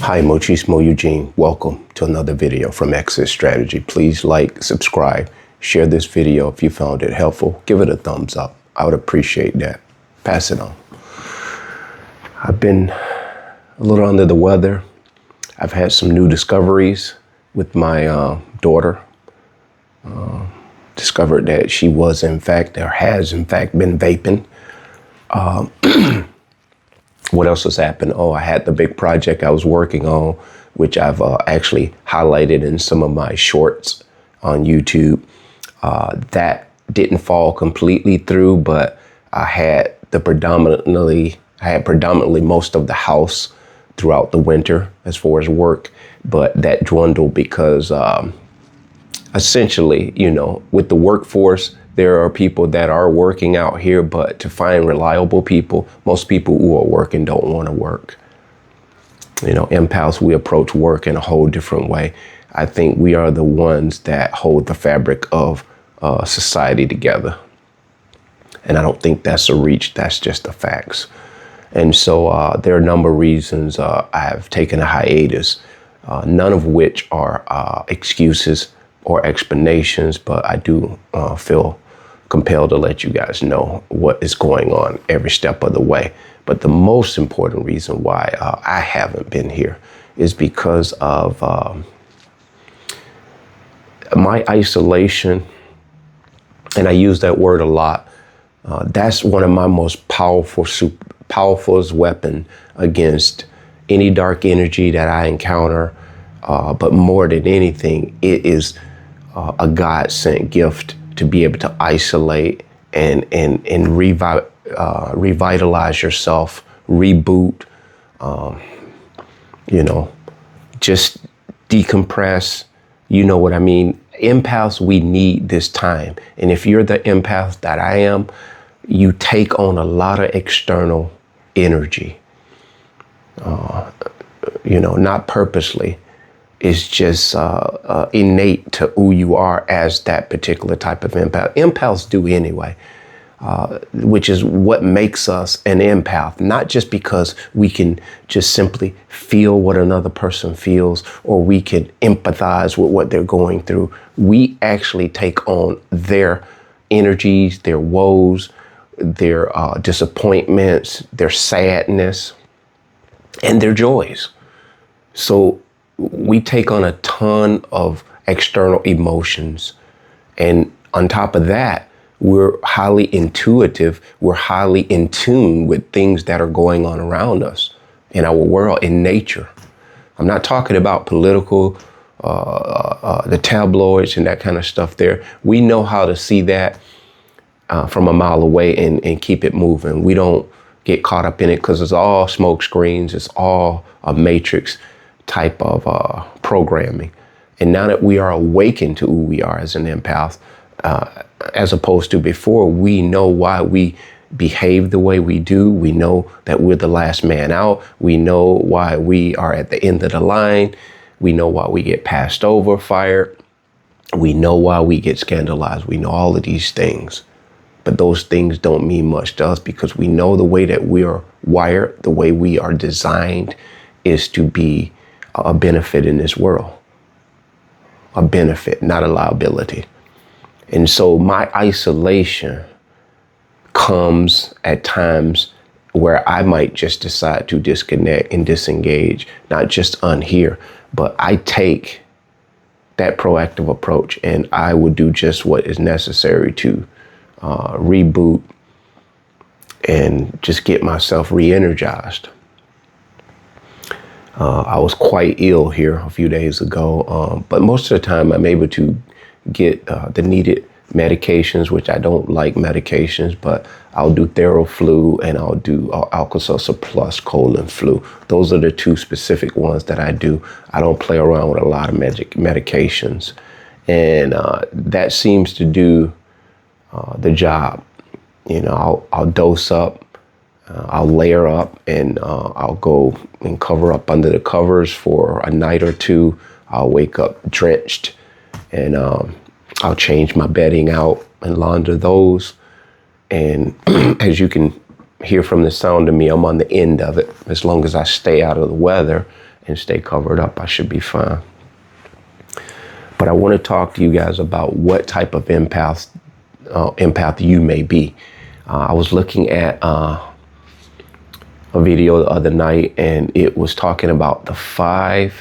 Hi, Mochismo Eugene. Welcome to another video from Exit Strategy. Please like, subscribe, share this video if you found it helpful. Give it a thumbs up. I would appreciate that. Pass it on. I've been a little under the weather. I've had some new discoveries with my daughter. Discovered that she was in fact, or has in fact been vaping. What else has happened? Oh, I had the big project I was working on, which I've actually highlighted in some of my shorts on YouTube. That didn't fall completely through, but I had predominantly most of the house throughout the winter as far as work, but that dwindled because essentially, with the workforce, there are people that are working out here, but to find reliable people, most people who are working don't want to work. Empaths, we approach work in a whole different way. I think we are the ones that hold the fabric of society together. And I don't think that's a reach, that's just the facts. And so there are a number of reasons I have taken a hiatus, none of which are excuses or explanations, but I do feel compelled to let you guys know what is going on every step of the way. But the most important reason why I haven't been here is because of my isolation. And I use that word a lot. That's one of my most powerful weapon against any dark energy that I encounter. But more than anything, it is a God-sent gift to be able to isolate and revitalize yourself, reboot, just decompress. You know what I mean? Empaths, we need this time. And if you're the empath that I am, you take on a lot of external energy, not purposely. It's just innate to who you are as that particular type of empath. Empaths do anyway, which is what makes us an empath, not just because we can just simply feel what another person feels or we can empathize with what they're going through. We actually take on their energies, their woes, their disappointments, their sadness, and their joys. So we take on a ton of external emotions. And on top of that, we're highly intuitive. We're highly in tune with things that are going on around us in our world, in nature. I'm not talking about political, the tabloids and that kind of stuff there. We know how to see that from a mile away and keep it moving. We don't get caught up in it because it's all smoke screens. It's all a matrix type of programming. And now that we are awakened to who we are as an empath, as opposed to before, we know why we behave the way we do. We know that we're the last man out. We know why we are at the end of the line. We know why we get passed over, fired. We know why we get scandalized. We know all of these things. But those things don't mean much to us because we know the way that we are wired, the way we are designed is to be a benefit in this world, a benefit, not a liability. And so my isolation comes at times where I might just decide to disconnect and disengage, not just unhear, but I take that proactive approach and I would do just what is necessary to reboot and just get myself re-energized. I was quite ill here a few days ago, but most of the time I'm able to get the needed medications, which I don't like medications, but I'll do Theraflu and I'll do Alka-Seltzer plus colon flu. Those are the two specific ones that I do. I don't play around with a lot of medications. And that seems to do the job. I'll dose up. I'll layer up and I'll go and cover up under the covers for a night or two. I'll wake up drenched and I'll change my bedding out and launder those. And as you can hear from the sound of me, I'm on the end of it as long as I stay out of the weather and stay covered up, I should be fine. But I want to talk to you guys about what type of empath you may be. I was looking at a video the other night, and it was talking about the 5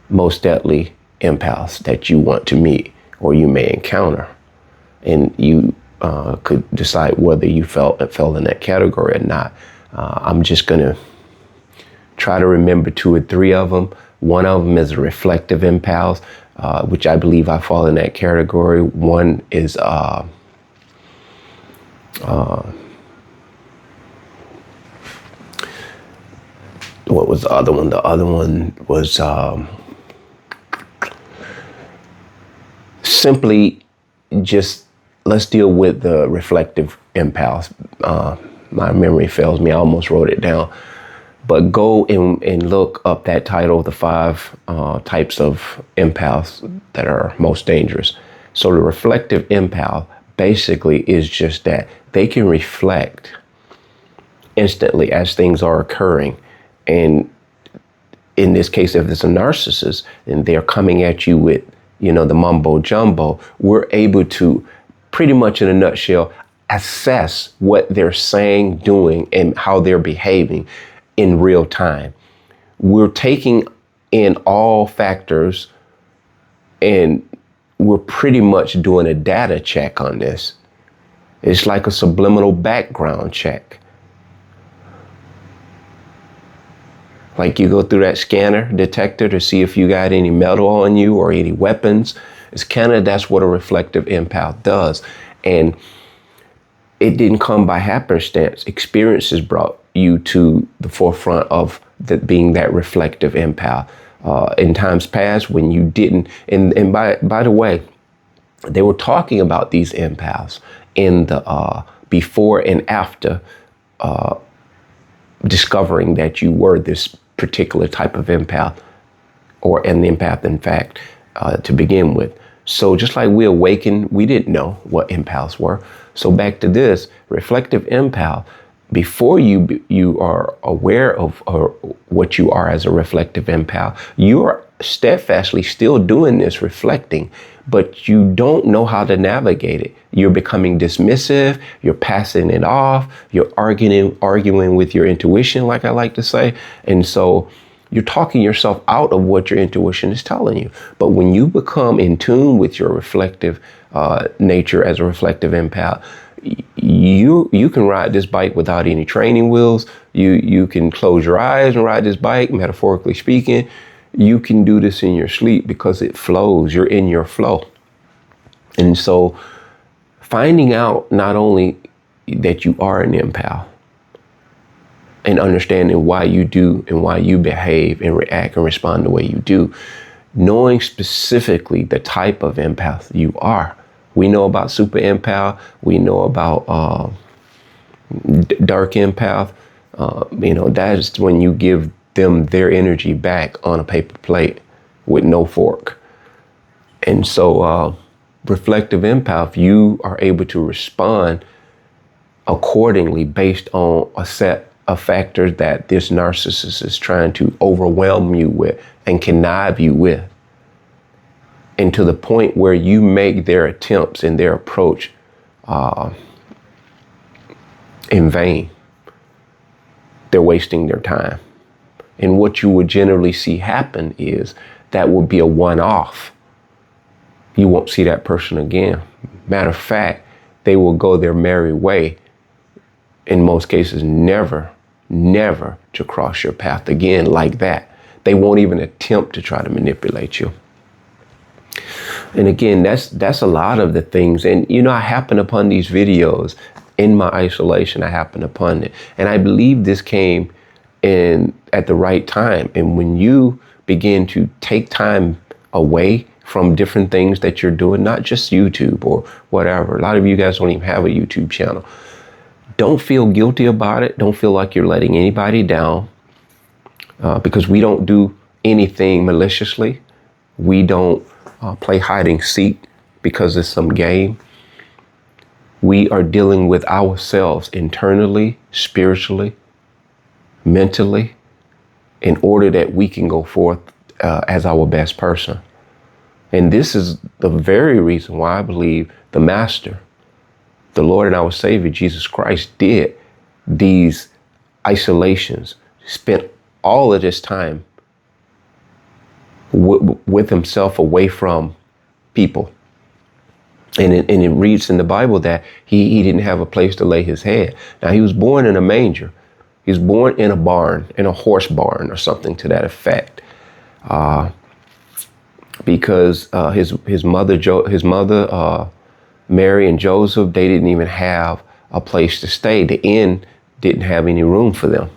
most deadly empaths that you want to meet or you may encounter. And you could decide whether you fell in that category or not. I'm just going to try to remember 2 or 3 of them. One of them is a reflective empath, which I believe I fall in that category. One is what was the other one? The other one was simply just, let's deal with the reflective empath. My memory fails me. I almost wrote it down. But go and look up that title, the 5 types of empaths that are most dangerous. So the reflective empath basically is just that they can reflect instantly as things are occurring. And in this case, if it's a narcissist and they're coming at you with, the mumbo jumbo, we're able to pretty much in a nutshell assess what they're saying, doing, and how they're behaving in real time. We're taking in all factors, and we're pretty much doing a data check on this. It's like a subliminal background check. Like you go through that scanner detector to see if you got any metal on you or any weapons. That's what a reflective empath does. And it didn't come by happenstance. Experiences brought you to the forefront of being that reflective empath. In times past when you didn't, and by the way, they were talking about these empaths in the before and after discovering that you were this particular type of empath, or an empath, in fact, to begin with. So just like we awakened, we didn't know what empaths were. So back to this reflective empath, before you are aware of what you are as a reflective empath, you are steadfastly still doing this reflecting, but you don't know how to navigate it. You're becoming dismissive, you're passing it off, you're arguing with your intuition, like I like to say. And so you're talking yourself out of what your intuition is telling you. But when you become in tune with your reflective nature as a reflective empath, you can ride this bike without any training wheels. You can close your eyes and ride this bike, metaphorically speaking. You can do this in your sleep because it flows. You're in your flow. And so finding out not only that you are an empath and understanding why you do and why you behave and react and respond the way you do, knowing specifically the type of empath you are. We know about super empath. We know about dark empath. That is when you give them their energy back on a paper plate with no fork. And so reflective empath, you are able to respond accordingly based on a set of factors that this narcissist is trying to overwhelm you with and connive you with. And to the point where you make their attempts and their approach in vain. They're wasting their time. And what you would generally see happen is that would be a one-off. You won't see that person again. Matter of fact, they will go their merry way. In most cases, never to cross your path again like that. They won't even attempt to try to manipulate you. And again, that's a lot of the things. And, I happen upon these videos in my isolation. I happened upon it. And I believe this came in at the right time. And when you begin to take time away from different things that you're doing, not just YouTube or whatever. A lot of you guys don't even have a YouTube channel. Don't feel guilty about it. Don't feel like you're letting anybody down because we don't do anything maliciously. We don't play hide and seek because it's some game. We are dealing with ourselves internally, spiritually, mentally, in order that we can go forth as our best person. And this is the very reason why I believe the Master, the Lord and our Savior, Jesus Christ, did these isolations, spent all of this time with himself away from people. And it reads in the Bible that he didn't have a place to lay his head. Now, he was born in a manger. He was born in a barn, in a horse barn or something to that effect. Because his mother, Mary and Joseph, they didn't even have a place to stay. The inn didn't have any room for them.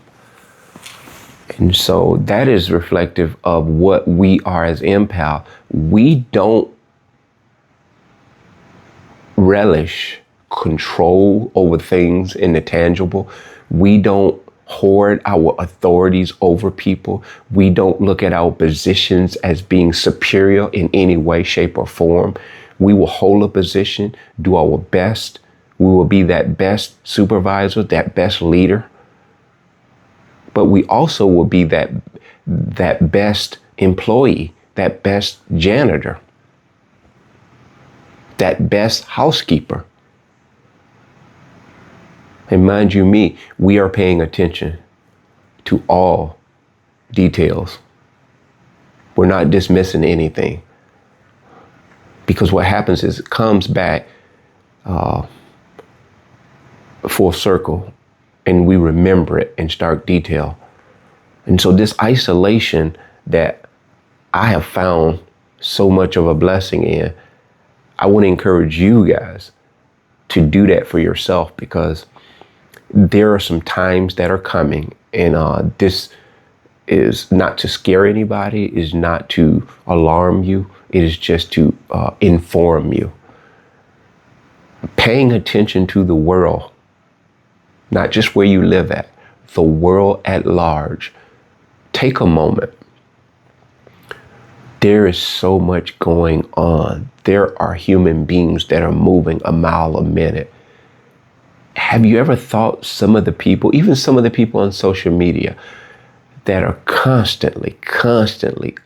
And so that is reflective of what we are as Empath. We don't relish control over things in the tangible. We don't hoard our authorities over people. We don't look at our positions as being superior in any way, shape, or form. We will hold a position, do our best. We will be that best supervisor, that best leader. But we also will be that best employee, that best janitor, that best housekeeper. And mind you, we are paying attention to all details. We're not dismissing anything. Because what happens is it comes back full circle, and we remember it in stark detail. And so this isolation that I have found so much of a blessing in, I want to encourage you guys to do that for yourself, because there are some times that are coming, and this is not to scare anybody, is not to alarm you. It is just to inform you. Paying attention to the world, not just where you live at, the world at large. Take a moment. There is so much going on. There are human beings that are moving a mile a minute. Have you ever thought some of the people, even some of the people on social media that are constantly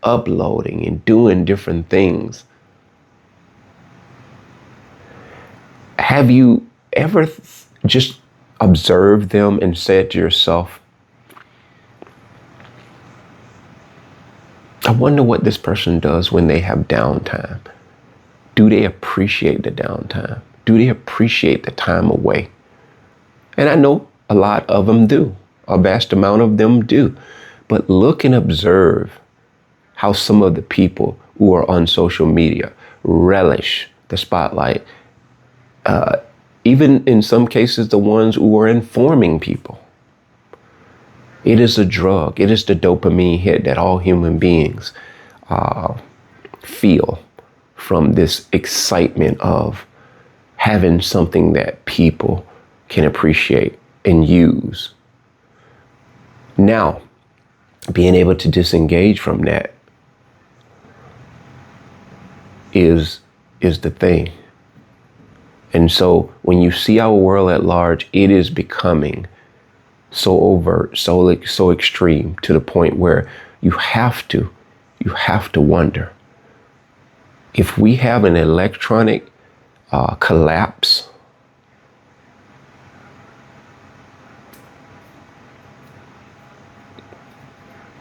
uploading and doing different things? Have you ever just observed them and said to yourself, I wonder what this person does when they have downtime? Do they appreciate the downtime? Do they appreciate the time away? And I know a lot of them do. A vast amount of them do. But look and observe how some of the people who are on social media relish the spotlight. Even in some cases, the ones who are informing people. It is a drug. It is the dopamine hit that all human beings feel from this excitement of having something that people can appreciate and use. Now, being able to disengage from that is the thing. And so when you see our world at large, it is becoming so overt, so extreme, to the point where you have to wonder if we have an electronic collapse.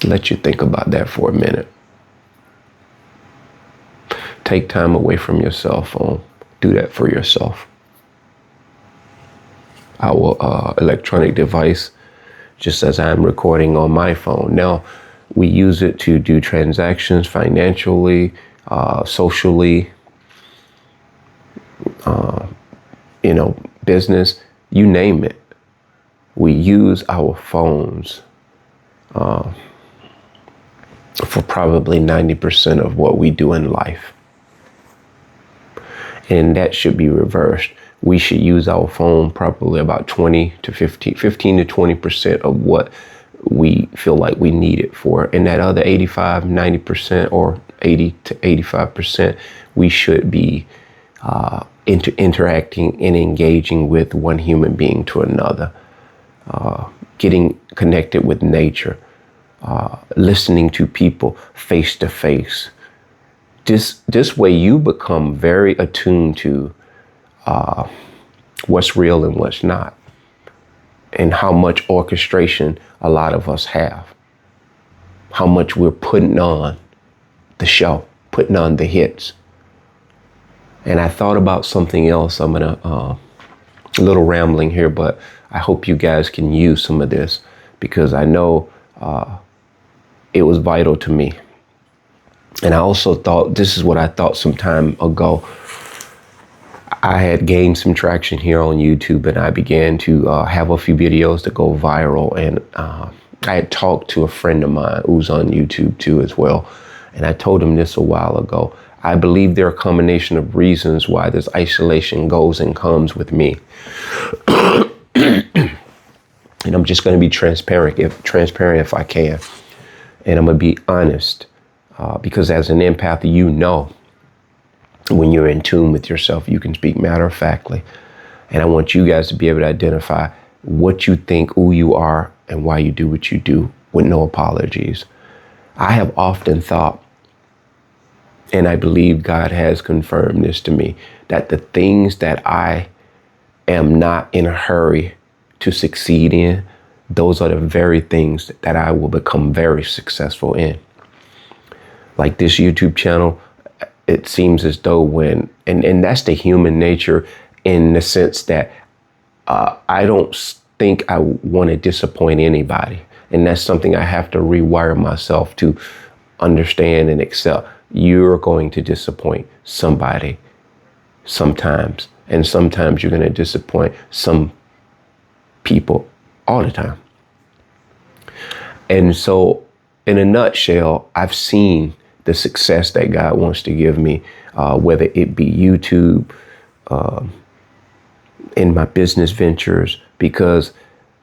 Let you think about that for a minute. Take time away from your cell phone. Do that for yourself. Our electronic device, just as I'm recording on my phone now, we use it to do transactions financially, socially, business, you name it. We use our phones for probably 90% of what we do in life. And that should be reversed. We should use our phone probably about 15 to 20% of what we feel like we need it for. And that other 90% or 80 to 85%, we should be interacting and engaging with one human being to another, getting connected with nature, listening to people face to face. This way you become very attuned to what's real and what's not, and how much orchestration a lot of us have, how much we're putting on the show, putting on the hits. And I thought about something else. I'm gonna a little rambling here, but I hope you guys can use some of this, because I know it was vital to me. And I also thought, this is what I thought some time ago. I had gained some traction here on YouTube, and I began to have a few videos that go viral. And I had talked to a friend of mine who's on YouTube too as well. And I told him this a while ago. I believe there are a combination of reasons why this isolation goes and comes with me. And I'm just going to be transparent if I can. And I'm going to be honest, because as an empath, you know, when you're in tune with yourself, you can speak matter-of-factly. And I want you guys to be able to identify what you think, who you are, and why you do what you do with no apologies. I have often thought, and I believe God has confirmed this to me, that the things that I am not in a hurry to succeed in, those are the very things that I will become very successful in. Like this YouTube channel, it seems as though when, and that's the human nature, in the sense that I don't think I want to disappoint anybody. And that's something I have to rewire myself to understand and accept. You're going to disappoint somebody sometimes. And sometimes you're going to disappoint some people all the time. And so in a nutshell, I've seen the success that God wants to give me, whether it be YouTube, in my business ventures, because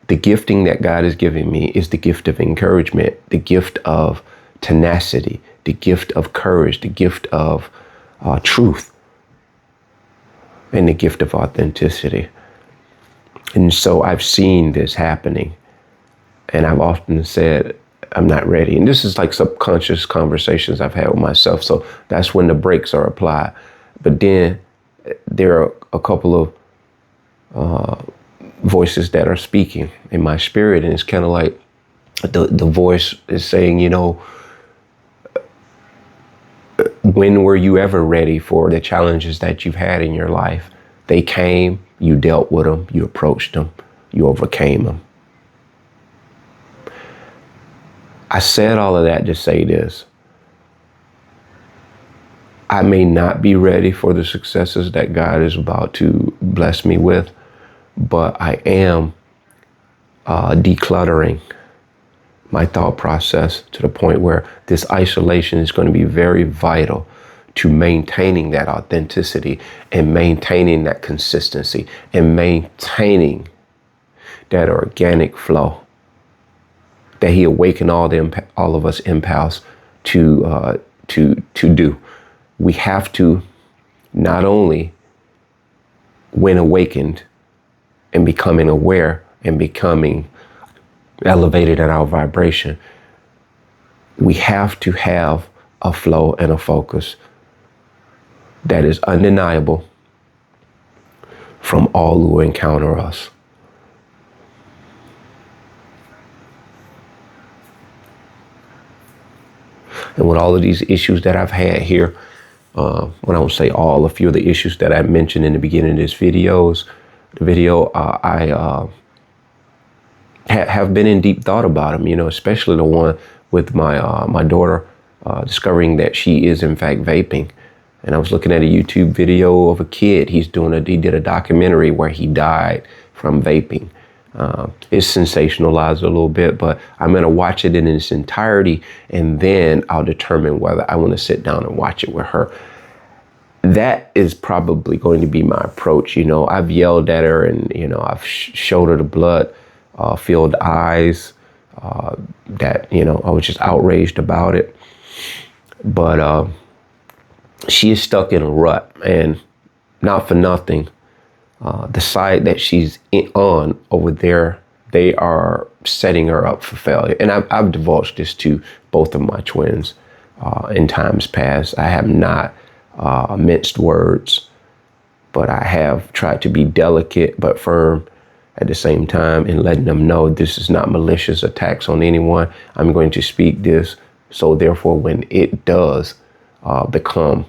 the gifting that God is giving me is the gift of encouragement, the gift of tenacity, the gift of courage, the gift of truth, and the gift of authenticity. And so I've seen this happening, and I've often said, I'm not ready. And this is like subconscious conversations I've had with myself. So that's when the brakes are applied. But then there are a couple of voices that are speaking in my spirit. And it's kind of like the voice is saying, you know, when were you ever ready for the challenges that you've had in your life? They came, you dealt with them, you approached them, you overcame them. I said all of that to say this. I may not be ready for the successes that God is about to bless me with, but I am decluttering my thought process to the point where this isolation is going to be very vital to maintaining that authenticity and maintaining that consistency and maintaining that organic flow that He awakened all of us empaths to do. We have to not only, when awakened and becoming aware and becoming elevated in our vibration, we have to have a flow and a focus that is undeniable from all who encounter us. And with all of these issues that I've had here, when I would say all, a few of the issues that I mentioned in the beginning of this video, I have been in deep thought about them, you know, especially the one with my daughter discovering that she is in fact vaping. And I was looking at a YouTube video of a kid. He did a documentary where he died from vaping. It's sensationalized a little bit, but I'm going to watch it in its entirety, and then I'll determine whether I want to sit down and watch it with her. That is probably going to be my approach. You know, I've yelled at her, and, you know, I've showed her the blood-filled eyes that, you know, I was just outraged about it. But she is stuck in a rut, and not for nothing. The side that she's on over there, they are setting her up for failure. And I've divulged this to both of my twins in times past. I have not minced words, but I have tried to be delicate but firm at the same time, and letting them know this is not malicious attacks on anyone. I'm going to speak this, so therefore when it does become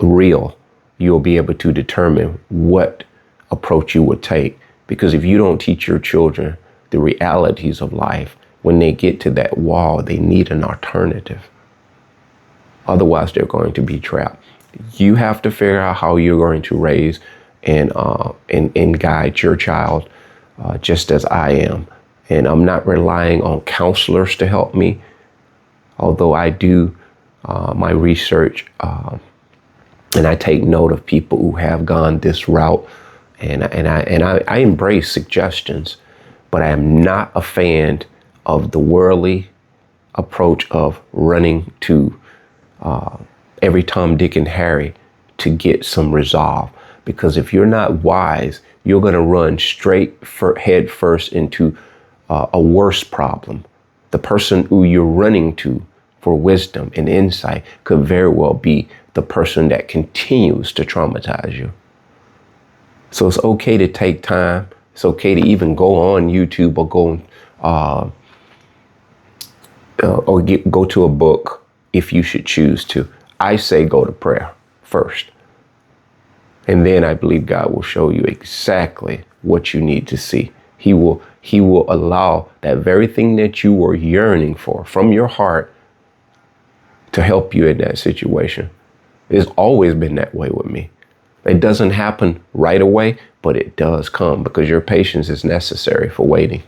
real, you'll be able to determine what approach you would take. Because if you don't teach your children the realities of life, when they get to that wall, they need an alternative. Otherwise, they're going to be trapped. You have to figure out how you're going to raise and guide your child, just as I am. And I'm not relying on counselors to help me, although I do my research and I take note of people who have gone this route, and I embrace suggestions, but I am not a fan of the worldly approach of running to every Tom, Dick, and Harry to get some resolve. Because if you're not wise, you're going to run straight head first into a worse problem. The person who you're running to for wisdom and insight could very well be the person that continues to traumatize you. So it's okay to take time. It's okay to even go on YouTube or go to a book if you should choose to. I say go to prayer first. And then I believe God will show you exactly what you need to see. He will allow that very thing that you were yearning for from your heart to help you in that situation. It's always been that way with me. It doesn't happen right away, but it does come because your patience is necessary for waiting.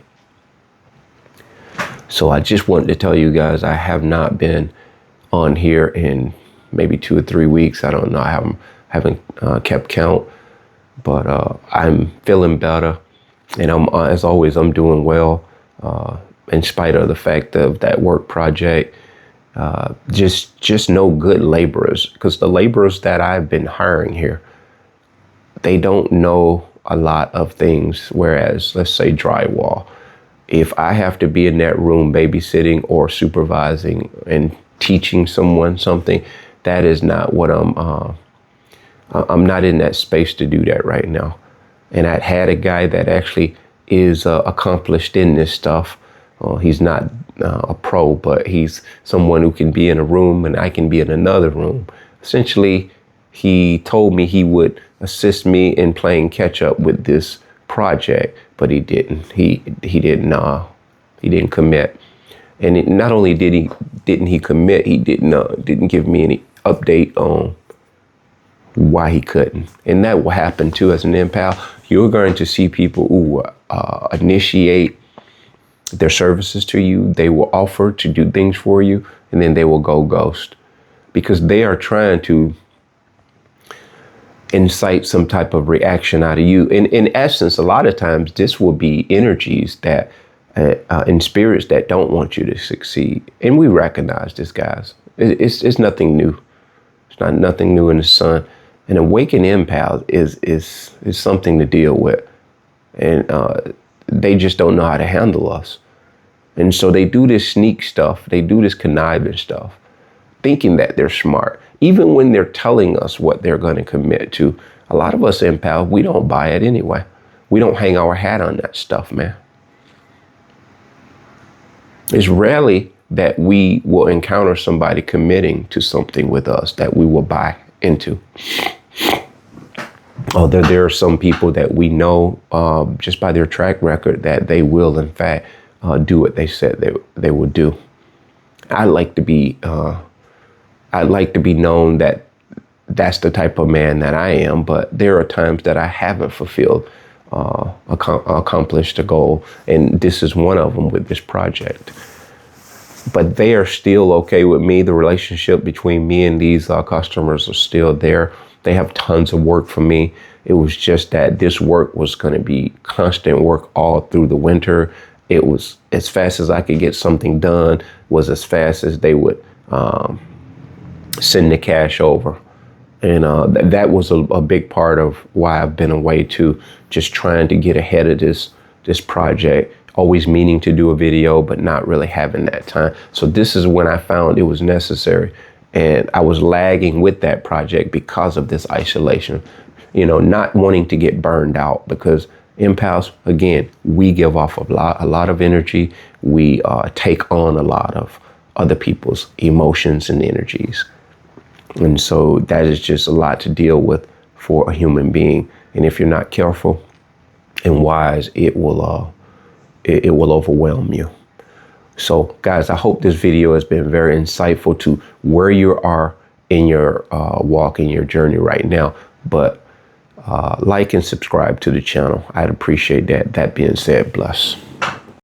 So I just wanted to tell you guys, I have not been on here in maybe 2 or 3 weeks. I don't know. I haven't kept count, but I'm feeling better. And as always, I'm doing well, in spite of the fact of that work project. Just no good laborers, because the laborers that I've been hiring here, they don't know a lot of things. Whereas, let's say drywall, if I have to be in that room babysitting or supervising and teaching someone something, that is not what I'm not in that space to do that right now. And I had a guy that actually is accomplished in this stuff. He's not a pro, but he's someone who can be in a room and I can be in another room. Essentially, he told me he would assist me in playing catch up with this project, but he didn't. He didn't commit. And not only didn't he commit, he didn't give me any update on why he couldn't. And that will happen too as an empath. You're going to see people who initiate their services to you. They will offer to do things for you, and then they will go ghost because they are trying to incite some type of reaction out of you. In essence, a lot of times this will be energies that and spirits that don't want you to succeed. And we recognize this, guys. It's nothing new. It's not nothing new in the sun. An awakened empath is something to deal with. And they just don't know how to handle us. And so they do this sneak stuff. They do this conniving stuff, thinking that they're smart. Even when they're telling us what they're going to commit to, a lot of us empaths, we don't buy it anyway. We don't hang our hat on that stuff, man. It's rarely that we will encounter somebody committing to something with us that we will buy into. Although there are some people that we know just by their track record that they will, in fact, do what they said they would do. I'd like to be known that that's the type of man that I am, but there are times that I haven't fulfilled, accomplished a goal, and this is one of them with this project. But they are still okay with me. The relationship between me and these customers are still there. They have tons of work for me. It was just that this work was going to be constant work all through the winter. It was as fast as I could get something done, was as fast as they would send the cash over. And that was a big part of why I've been away too, just trying to get ahead of this project. always meaning to do a video, but not really having that time. So this is when I found it was necessary. And I was lagging with that project because of this isolation, you know, not wanting to get burned out, because empaths, again, we give off a lot of energy. We take on a lot of other people's emotions and energies. And so that is just a lot to deal with for a human being. And if you're not careful and wise, it will overwhelm you. So guys, I hope this video has been very insightful to where you are in your walk, in your journey right now. But like and subscribe to the channel. I'd appreciate that. That being said, bless.